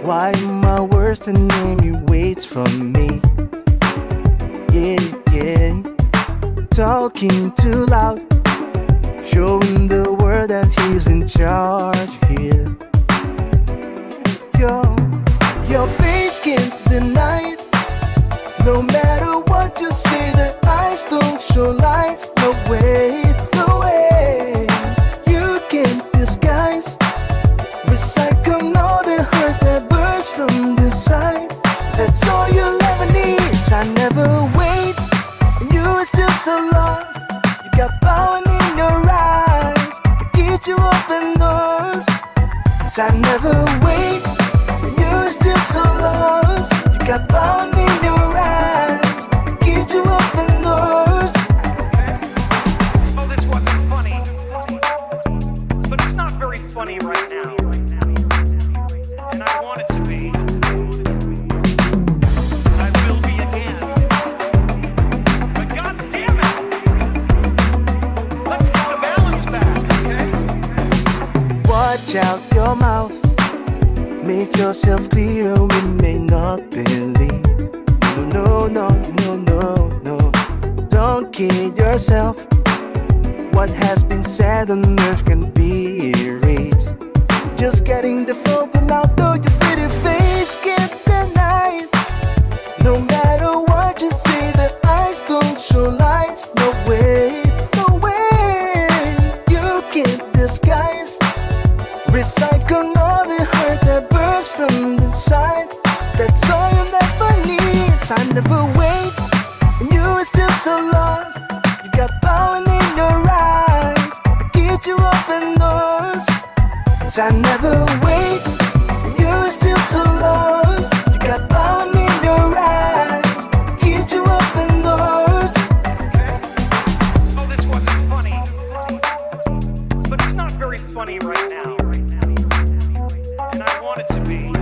Why my worst enemy waits for me? Yeah, yeah. Talking too loud, showing the world that he's in charge here. Your face can't deny it. No matter what you say, their eyes don't show lights. No way, no way. You can't disguise. Recycle all the hurt that bursts from the side. That's all you'll ever need. I never wait, and you are still so lost. You got power in your eyes to get you open doors. I never wait, and you are still so lost. You got power in your eyes to get you open doors. Oh, this wasn't funny, but it's not very funny right now. And I want it to be. I will be again. But God damn it! Let's get the balance back, okay? Watch out your mouth. Make yourself clear, we may not believe. No, no, no, no, no. Don't kid yourself. What has been said on earth can be erased. Just getting the phone out, though your pretty face can't deny it. No matter what you say, the eyes don't show lights. No way, no way. You can't disguise. Recycle all the hurt that bursts from the side. That's all you'll never need. I never wait, and you are still so lost. You got power in your eyes to get you open doors. I never wait, and you are still so lost. You got power in your eyes to get you open doors. Oh, this wasn't funny, but it's not very funny right now. And I want it to be.